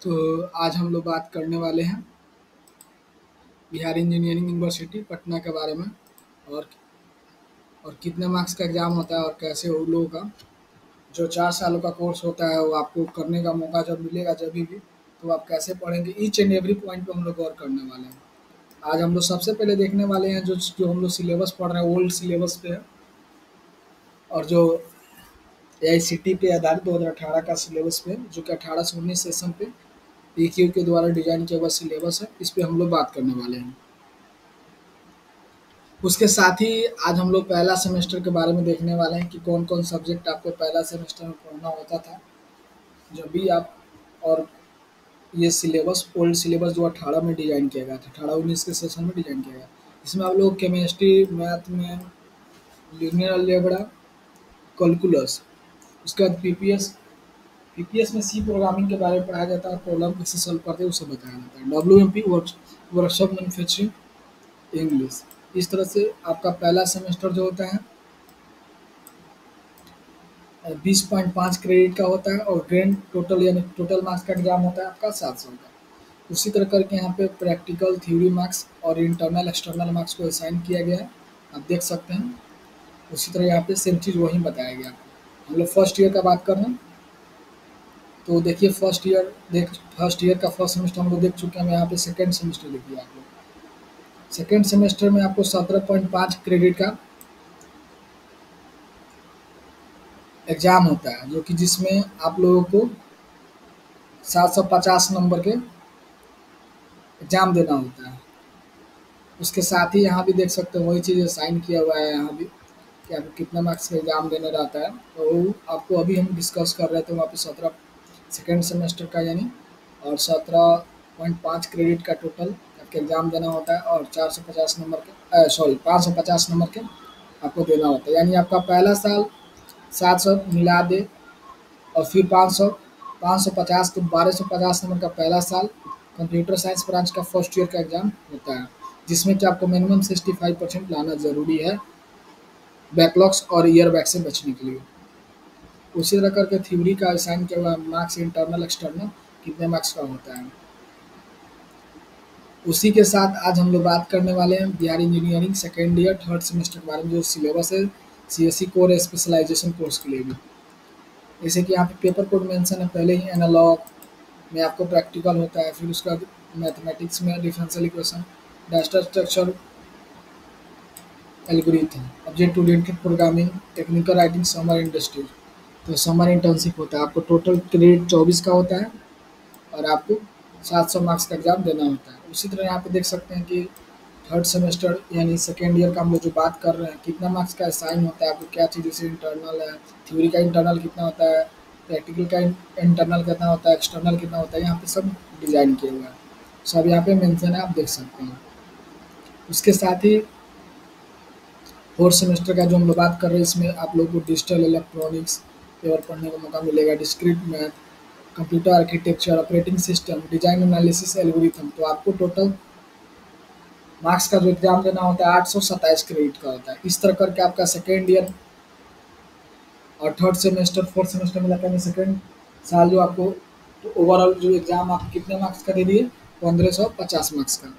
तो आज हम लोग बात करने वाले हैं बिहार इंजीनियरिंग यूनिवर्सिटी पटना के बारे में और कितने मार्क्स का एग्ज़ाम होता है और कैसे उन लोगों का जो 4 सालों का कोर्स होता है वो आपको करने का मौका जब मिलेगा जभी भी तो आप कैसे पढ़ेंगे ईच एंड एवरी पॉइंट पे हम लोग गौर करने वाले हैं। आज हम लोग सबसे पहले देखने वाले हैं जो जो हम लोग सिलेबस पढ़ रहे हैं ओल्ड सिलेबस पे है और जो एआईसीटी पे आधारित 2018 का सिलेबस पे जो कि 18 से 19 सेशन पे पीक्यू के द्वारा डिजाइन किया हुआ सिलेबस है। इस पे हम लोग बात करने वाले हैं। उसके साथ ही आज हम लोग पहला सेमेस्टर के बारे में देखने वाले हैं कि कौन-कौन सब्जेक्ट आपको पहला सेमेस्टर में पढ़ना होता था, जब भी आप और ये सिलेबस ओल्ड सिलेबस जो 18 में डिज़ाइन किया गया था, 18-19 के सेशन में डिज़ाइन किया गया। इसमें आप लोग केमिस्ट्री, मैथ में लीनियर अलजेब्रा, कैलकुलस, उसके बाद पीपीएस में सी प्रोग्रामिंग के बारे में पढ़ाया जाता है और प्रॉब्लम कैसे सॉल्व करते हैं उसे बताया जाता है। डब्ल्यूएमपी वर्कशॉप मैन्युफैक्चरिंग इंग्लिश। इस तरह से आपका पहला सेमेस्टर जो होता है 20.5 क्रेडिट का होता है और ग्रेड टोटल यानी टोटल मार्क्स का एग्जाम होता है आपका 700 का। उसी तरह करके यहाँ पे प्रैक्टिकल थ्योरी मार्क्स और इंटरनल एक्सटर्नल मार्क्स को असाइन किया गया है, आप देख सकते हैं। उसी तरह यहाँ पे सेम चीज़ वही बताया गया। हम लोग फर्स्ट ईयर का बात कर रहे हैं तो देखिए फर्स्ट ईयर का फर्स्ट सेमेस्टर हम लोग देख चुके हैं। यहाँ पे सेकेंड सेमेस्टर देखिए आप लोग। सेकेंड सेमेस्टर में आपको 17.5 क्रेडिट का एग्ज़ाम होता है जो कि जिसमें आप लोगों को 750 नंबर के एग्ज़ाम देना होता है। उसके साथ ही यहाँ भी देख सकते हैं वही चीज़ साइन किया हुआ है यहाँ भी कि आपको कितना मार्क्स का एग्ज़ाम देना रहता है। तो आपको अभी हम डिस्कस कर रहे थे वहाँ पे 17 सेकेंड सेमेस्टर का यानी और 17.5 क्रेडिट का टोटल आपका एग्ज़ाम देना होता है और 450 नंबर के 550 नंबर के आपको देना होता है। यानी आपका पहला साल 700 मिला दे और फिर 550 तो 1250 नंबर का पहला साल कंप्यूटर साइंस ब्रांच का फर्स्ट ईयर का एग्ज़ाम होता है, जिसमें कि आपको मिनिमम 65% लाना ज़रूरी है बैकलॉग्स और ईयर बैक से बचने के लिए। उसी तरह करके थ्योरी का असाइन किया हुआ मार्क्स इंटरनल एक्सटर्नल कितने मार्क्स का होता है। उसी के साथ आज हम लोग बात करने वाले हैं Bihar engineering second year third semester के बारे में जो सिलेबस है सीएससी कोर स्पेशलाइजेशन कोर्स के लिए भी। जैसे कि यहाँ पे पेपर कोड मेंशन है पहले ही। एनालॉग में आपको प्रैक्टिकल होता है, फिर उसके बाद मैथमेटिक्स में differential equation, data structure, algorithm, object oriented programming, technical writing, summer industries. तो समर इंटर्नशिप होता है। आपको टोटल क्रेडिट 24 का होता है और आपको 700 मार्क्स का एग्ज़ाम देना होता है। उसी तरह यहाँ पे देख सकते हैं कि थर्ड सेमेस्टर यानी सेकेंड ईयर का हम लोग जो बात कर रहे हैं कितना मार्क्स का असाइन होता है, आपको क्या चीज़ जैसे इंटरनल है, थ्योरी का इंटरनल कितना होता है, प्रैक्टिकल का इंटरनल कितना होता है, एक्सटर्नल कितना होता है, यहाँ पे सब डिज़ाइन किया हुआ है। सब यहाँ पे मेंशन है, आप देख सकते हैं। उसके साथ ही फोर्थ सेमेस्टर का जो हम लोग बात कर रहे हैं इसमें आप लोग को डिजिटल इलेक्ट्रॉनिक्स पेपर पढ़ने का मौका मिलेगा, discrete math, computer architecture, operating system, design analysis, algorithm. तो आपको टोटल मार्क्स का जो एग्ज़ाम देना होता है 827 क्रेडिट का होता है। इस तरह करके आपका सेकेंड ईयर और थर्ड सेमेस्टर फोर्थ सेमेस्टर में जाकर सेकेंड साल जो आपको तो ओवरऑल जो एग्ज़ाम आप कितने मार्क्स का दे दिए 1550 मार्क्स का।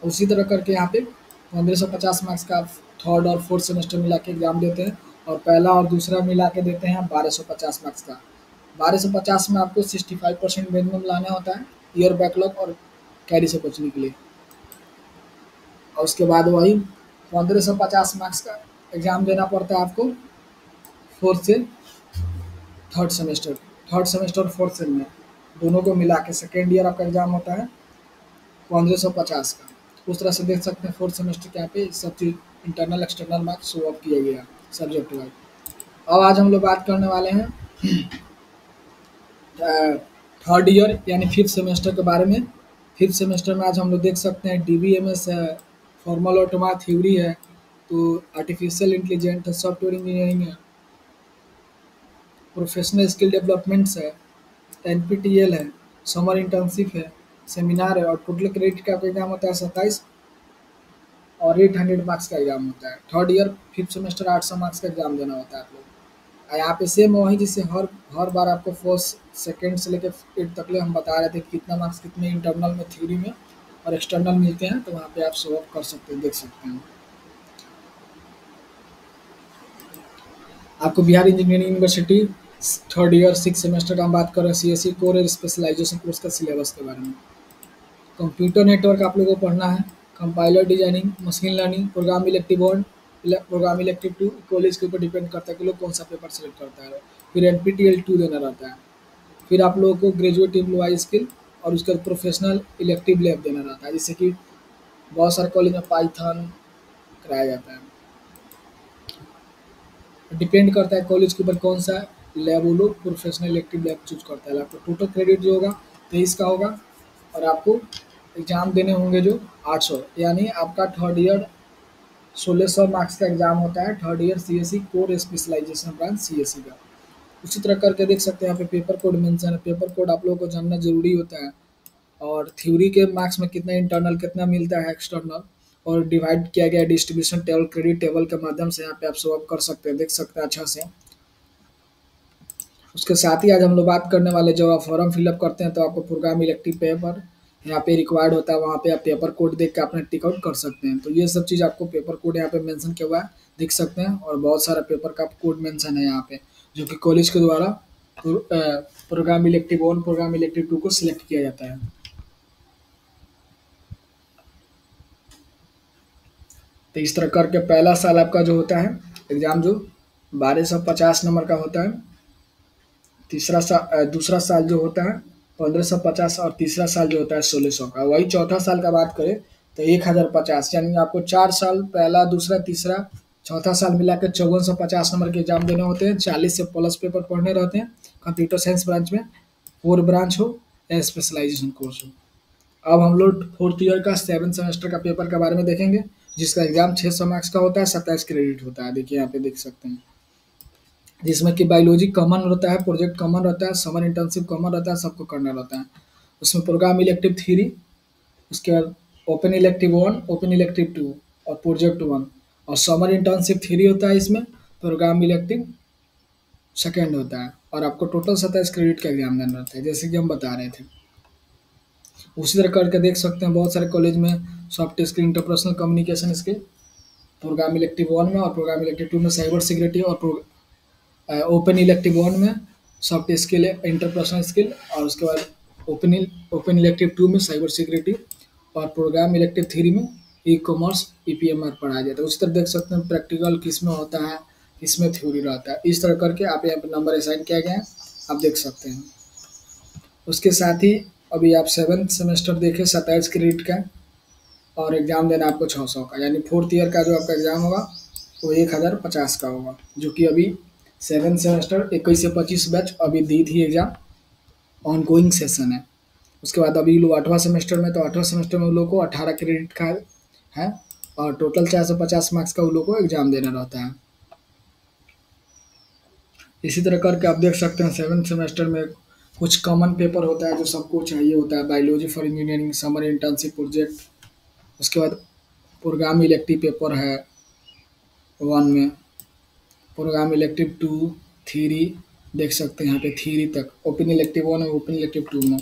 उसी तरह करके यहाँ पे 1550 मार्क्स का थर्ड और फोर्थ सेमेस्टर मिला के एग्ज़ाम देते हैं और पहला और दूसरा मिला के देते हैं 1250 मार्क्स का। 1250 में आपको 65% मिनिमम लाना होता है ईयर बैकलॉग और कैरी से बचने के लिए। और उसके बाद वही 1550 मार्क्स का एग्ज़ाम देना पड़ता है आपको फोर्थ से थर्ड सेमेस्टर और फोर्थ सेम में दोनों को मिला के सेकेंड ईयर आपका एग्ज़ाम होता है 1550 का। उस तरह से देख सकते हैं फोर्थ सेमेस्टर के यहाँ पे सब चीज़ internal external marks show off किया गया सब्जेक्ट वाइज। अब आज हम लोग बात करने वाले हैं थर्ड ईयर यानी फिफ्थ सेमेस्टर के बारे में। फिफ्थ सेमेस्टर में आज हम लोग देख सकते हैं डीबीएमएस है, फॉर्मल ऑटोमा थ्योरी है, तो आर्टिफिशियल इंटेलिजेंस है, सॉफ्टवेयर इंजीनियरिंग है, प्रोफेशनल स्किल डेवलपमेंट्स है, एनपीटीईएल है, समर इंटर्नशिप है, सेमिनार है और टोटल क्रेडिट का एग्जाम होता है 27 और 800 मार्क्स का एग्जाम होता है। Third year fifth semester 800 marks का एग्जाम देना होता है आप लोग। यहाँ पे सेम वही जिससे हर हर बार आपको फर्स्ट सेकंड से लेकर 8 तक ले हम बता रहे थे कि कितना मार्क्स कितने इंटरनल में थ्योरी में और एक्सटर्नल मिलते हैं, तो वहाँ पे आप शो ऑफ कर सकते हैं, देख सकते हैं। आपको Bihar engineering university third year 6 semester का हम बात कर रहे हैं, सीएससी कोर और स्पेशलाइजेशन कोर्स का सिलेबस के बारे में। कंप्यूटर नेटवर्क आप लोगों को पढ़ना है, compiler designing, machine learning, program elective 1, program elective 2, college के ऊपर डिपेंड करता है कि लोग कौन सा पेपर सेलेक्ट करता है। फिर एनपीटीईएल 2 देना रहता है। फिर आप लोगों को ग्रेजुएट एम्प्लॉय स्किल और उसके बाद प्रोफेशनल इलेक्टिव लैब देना रहता है, जैसे कि बहुत सारे कॉलेज में पाइथन कराया जाता है। डिपेंड करता है कॉलेज के ऊपर कौन सा लैब वो लोग प्रोफेशनल इलेक्टिव लैब चूज करता है। आपको टोटल क्रेडिट जो होगा 23 का होगा और आपको एग्ज़ाम देने होंगे जो 800, यानी आपका थर्ड ईयर 1600 मार्क्स का एग्जाम होता है, third year CSC core specialization branch CSC का। उसी तरह करके देख सकते हैं यहाँ पे पेपर कोड मेंशन है। पेपर कोड आप लोगों को जानना जरूरी होता है, और थ्योरी के मार्क्स में कितना इंटरनल कितना मिलता है एक्सटर्नल, और डिवाइड किया गया डिस्ट्रीब्यूशन टेबल क्रेडिट टेबल के माध्यम से यहाँ पे आप सॉल्व कर सकते हैं, देख सकते हैं अच्छा से। उसके साथ ही आज हम लोग बात करने वाले, जब आप फॉर्म फिलअप करते हैं तो आपको प्रोग्राम इलेक्टिव पेपर यहाँ पे रिक्वायर्ड होता है, वहाँ पे आप पेपर कोड देख के अपना टिक आउट कर सकते हैं। तो ये सब चीज़ आपको पेपर कोड यहाँ पे मेंशन किया हुआ है, देख सकते हैं, और बहुत सारा पेपर का कोड मेंशन है यहाँ पे, जो कि कॉलेज के द्वारा प्रोग्राम इलेक्टिव 1, प्रोग्राम इलेक्टिव 2 को सिलेक्ट किया जाता है। तो इस तरह करके पहला साल आपका जो होता है एग्ज़ाम जो 1250 नंबर का होता है, दूसरा साल जो होता है 1550, और तीसरा साल जो होता है 1600 का। वही चौथा साल का बात करें तो 1050, यानी आपको 4 साल पहला दूसरा तीसरा चौथा साल मिला के 5450 नंबर के एग्जाम देने होते हैं। 40 से प्लस पेपर पढ़ने रहते हैं कंप्यूटर साइंस ब्रांच में, कोर ब्रांच हो या स्पेशलाइजेशन कोर्स हो। अब हम लोग फोर्थ ईयर का 7 सेमेस्टर का पेपर के बारे में देखेंगे, जिसका एग्जाम 600 मार्क्स का होता है, 27 क्रेडिट होता है। देखिए यहाँ पे देख सकते हैं, जिसमें कि बायोलॉजी कॉमन रहता है, प्रोजेक्ट कॉमन रहता है, समर इंटर्नशिप कॉमन रहता है, सबको करना रहता है। उसमें प्रोग्राम इलेक्टिव थ्री, उसके बाद ओपन इलेक्टिव 1, ओपन इलेक्टिव 2 और प्रोजेक्ट 1, और समर इंटर्नशिप थ्री होता है इसमें, प्रोग्राम इलेक्टिव सेकेंड होता है, और आपको टोटल 27 क्रेडिट का एग्जाम देना रहता है, जैसे कि हम बता रहे थे। उसी तरह करके देख सकते हैं बहुत सारे कॉलेज में soft skill, interpersonal communication skill program elective 1 में, और प्रोग्राम इलेक्टिव 2 में साइबर सिक्योरिटी, और ओपन इलेक्टिव 1 में सॉफ्ट स्किल इंटरपर्सनल स्किल, और उसके बाद ओपन इलेक्टिव 2 में साइबर सिक्योरिटी, और प्रोग्राम इलेक्टिव 3 में ई कॉमर्स ईपीएमआर पढ़ाया जाता है। उसी तरह देख सकते हैं प्रैक्टिकल किस में होता है, किस में थ्योरी रहता है। इस तरह करके आप यहाँ पे नंबर असाइन किया गया है, आप देख सकते हैं। उसके साथ ही अभी आप 7 सेमेस्टर देखें 27 क्रेडिट का, और एग्ज़ाम देना आपको 600 का, यानी फोर्थ ईयर का जो आपका एग्ज़ाम होगा वो 1050 का होगा, जो कि अभी 7 सेमेस्टर 21 से 25 बैच अभी दी थी एग्ज़ाम, ऑन गोइंग सेशन है। उसके बाद अभी लोग 8वां सेमेस्टर में, तो 8वां सेमेस्टर में उन लोग को 18 क्रेडिट का है, और टोटल 450 मार्क्स का उन लोग को एग्ज़ाम देना रहता है। इसी तरह करके आप देख सकते हैं 7 सेमेस्टर में कुछ कॉमन पेपर होता है जो सबको चाहिए होता है, biology for engineering, summer internship project, उसके बाद प्रोग्राम इलेक्टिव पेपर है 1 में, प्रोग्राम इलेक्टिव 2, थ्री, देख सकते हैं यहाँ पे थ्री तक, ओपन इलेक्टिव 1 और ओपन इलेक्टिव 2 में।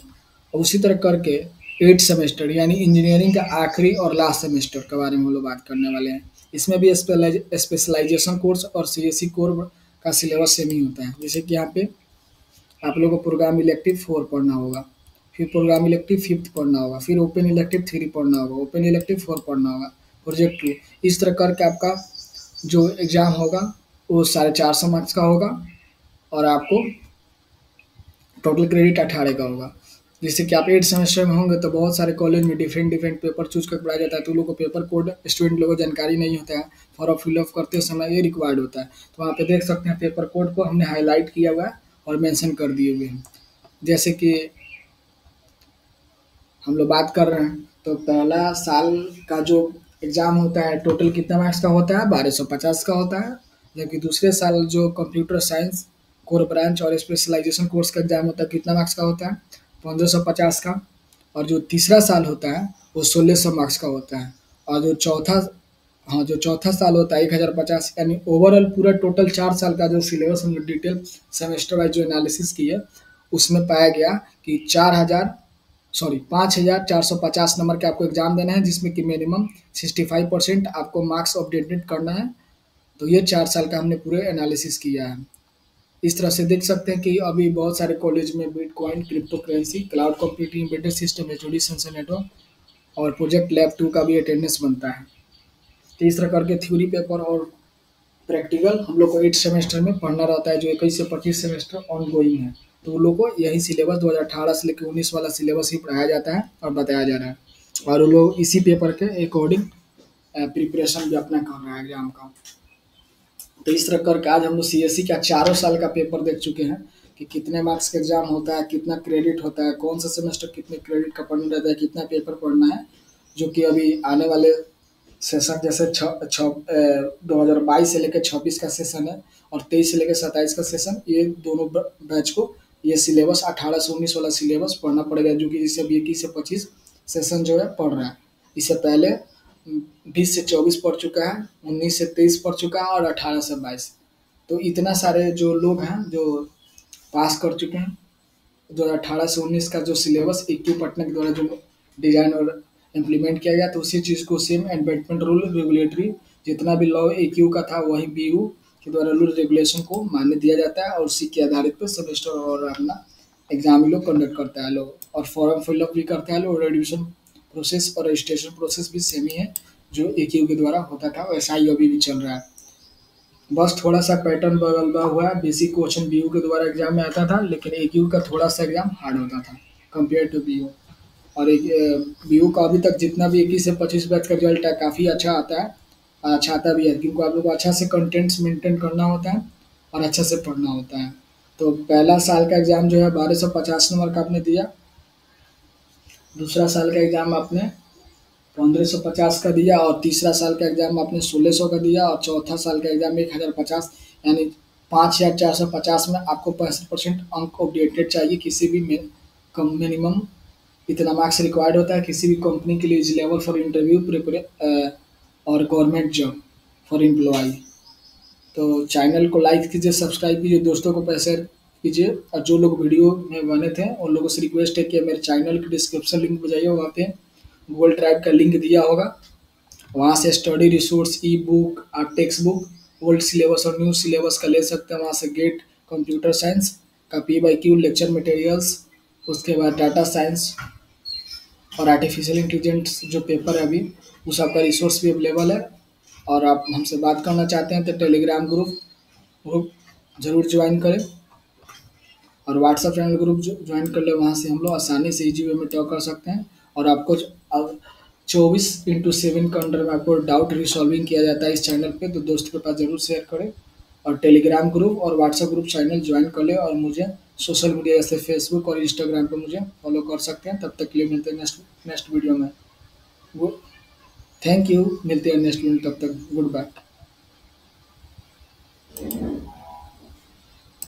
और उसी तरह करके 8 सेमेस्टर यानी इंजीनियरिंग का आखिरी और लास्ट सेमेस्टर के बारे में हम लोग बात करने वाले हैं। इसमें भी स्पेशलाइजेशन कोर्स और सीएससी कोर का सिलेबस सेम ही होता है। जैसे कि यहाँ पे आप लोगों को प्रोग्राम इलेक्टिव 4 पढ़ना होगा, फिर प्रोग्राम इलेक्टिव 5th पढ़ना होगा, फिर ओपन इलेक्टिव 3 पढ़ना होगा, ओपन इलेक्टिव 4 पढ़ना होगा, प्रोजेक्ट 2। इस तरह करके आपका जो एग्ज़ाम होगा वो 450 मार्क्स का होगा, और आपको टोटल क्रेडिट 18 का होगा। जैसे कि आप 8 सेमेस्टर में होंगे तो बहुत सारे कॉलेज में डिफरेंट डिफरेंट पेपर चूज कर पढ़ाया जाता है, तो लोगों को पेपर कोड स्टूडेंट लोगों को जानकारी नहीं होता है, फॉर्म फिलअप करते समय ये रिक्वायर्ड होता है। तो वहाँ पे देख सकते हैं पेपर कोड को हमने हाईलाइट किया हुआ है और मेंशन कर दिए हुए हैं। जैसे कि हम लोग बात कर रहे हैं, तो पहला साल का जो एग्ज़ाम होता है टोटल कितना मार्क्स का होता है, 1250 का होता है। जबकि दूसरे साल जो कंप्यूटर साइंस कोर ब्रांच और स्पेशलाइजेशन कोर्स का एग्ज़ाम होता है कितना मार्क्स का होता है, 1550 का। और जो तीसरा साल होता है वो 1600 मार्क्स का होता है। और जो चौथा हाँ, जो चौथा साल होता है 1050, यानी ओवरऑल पूरा टोटल 4 साल का जो सिलेबस हमने डिटेल सेमेस्टर वाइज़ जो एनालिसिस की है, उसमें पाया गया कि 5450 नंबर के आपको एग्ज़ाम देना है, जिसमें कि मिनिमम 65% आपको मार्क्स अपडेटेड करना है। तो ये 4 साल का हमने पूरे एनालिसिस किया है। इस तरह से देख सकते हैं कि अभी बहुत सारे कॉलेज में bitcoin, crypto currency, cloud computing, embedded system, HOD sensor network और प्रोजेक्ट लैब 2 का भी अटेंडेंस बनता है। तो इस तरह करके थ्योरी पेपर और प्रैक्टिकल हम लोग को 8 सेमेस्टर में पढ़ना रहता है, जो 21 से 25 सेमेस्टर ऑन गोइंग है। तो उन लोग को यही सिलेबस 2018 से लेकर 19 वाला सिलेबस ही पढ़ाया जाता है और बताया जा रहा है, और वो लोग इसी पेपर के अकॉर्डिंग प्रिपरेशन भी अपना कर रहा है एग्जाम का। तो इस तरह करके आज हम लोग सीएससी का चारों साल का पेपर देख चुके हैं कि कितने मार्क्स का एग्जाम होता है, कितना क्रेडिट होता है, कौन सा सेमेस्टर कितने क्रेडिट का पढ़ना रहता है, कितना पेपर पढ़ना है, जो कि अभी आने वाले सेशन जैसे 2022 से लेकर 26 का सेशन है और 23 से लेकर 27 का सेशन, ये दोनों बैच को ये सिलेबस 18 से 19 वाला सिलेबस पढ़ना पड़ेगा, जो कि इससे अभी 21 से 25 सेशन जो है पढ़ रहा है। इससे पहले 20 से 24 पढ़ चुका है, 19 से 23 पढ़ चुका है और 18 से 22। तो इतना सारे जो लोग हैं जो पास कर चुके हैं 2018 से 19 का जो सिलेबस इक्यू पटना के द्वारा जो डिजाइन और इम्प्लीमेंट किया गया, तो उसी चीज़ को सेम एडमेंटमेंट रूल रेगुलेटरी जितना भी लॉ इक्यू का था वही बीयू के द्वारा रूल रेगुलेशन को मान्य दिया जाता है, और उसी के आधारित पे सेमेस्टर और अपना एग्जाम लोग कंडक्ट करता है लोग, और फॉर्म फिलअप भी करता है लोग। एडमिशन प्रोसेस और रजिस्ट्रेशन प्रोसेस भी सेम ही है जो इक्यू के द्वारा होता था, वैसा ही अभी भी चल रहा है। बस थोड़ा सा पैटर्न बदला हुआ है, बेसिक क्वेश्चन बीयू के द्वारा एग्जाम में आता था, लेकिन एक्यू का थोड़ा सा एग्जाम हार्ड होता था कंपेयर टू बीयू। और एक बीयू का अभी तक जितना भी 21 से 25 बैच का रिजल्ट है काफ़ी अच्छा आता है, और अच्छा आता भी है, क्योंकि आप लोग को अच्छा से कंटेंट्स मेंटेन करना होता है और अच्छा से पढ़ना होता है। तो पहला साल का एग्ज़ाम जो है 1250 नंबर का आपने दिया, दूसरा साल का एग्ज़ाम आपने 1550 का दिया, और तीसरा साल का एग्ज़ाम आपने 1600 का दिया, और चौथा साल का एग्ज़ाम 1050, यानी 5450 में आपको 65% अंक अपडेटेड चाहिए किसी भी में। कम मिनिमम इतना मार्क्स रिक्वायर्ड होता है किसी भी कंपनी के लिए एलिजिबल फॉर इंटरव्यू प्रिपेयर और गवर्नमेंट जॉब फॉर एम्प्लॉय। तो चैनल को लाइक कीजिए, सब्सक्राइब कीजिए, दोस्तों को शेयर कीजिए, और जो लोग वीडियो में बने थे उन लोगों से रिक्वेस्ट है कि मेरे चैनल की डिस्क्रिप्शन लिंक पे जाइए, वहाँ पे गूगल ड्राइव का लिंक दिया होगा, वहाँ से स्टडी रिसोर्स, ई बुक और टेक्स्ट बुक, ओल्ड सिलेबस और न्यू सिलेबस का ले सकते हैं। वहाँ से गेट कंप्यूटर साइंस का PYQ लेक्चर मटेरियल्स, उसके बाद डाटा साइंस और आर्टिफिशियल इंटेलिजेंस जो पेपर है अभी, उस आपका रिसोर्स भी अवेलेबल है। और आप हमसे बात करना चाहते हैं तो टेलीग्राम ग्रुप ज़रूर ज्वाइन करें, और व्हाट्सएप चैनल ग्रुप ज्वाइन कर ले, वहाँ से हम लोग आसानी से ईजी वे में टॉक कर सकते हैं। और आपको 24/7 के अंडर में आपको डाउट रिसॉल्विंग किया जाता है इस चैनल पे, तो दोस्तों के पास ज़रूर शेयर करें, और टेलीग्राम ग्रुप और व्हाट्सएप ग्रुप चैनल ज्वाइन कर ले, और मुझे सोशल मीडिया जैसे फेसबुक और इंस्टाग्राम पे मुझे फॉलो कर सकते हैं। तब तक के लिए मिलते हैं नेक्स्ट वीडियो में। गुड, थैंक यू, मिलते हैं नेक्स्ट वीडियो, तब तक गुड बाय।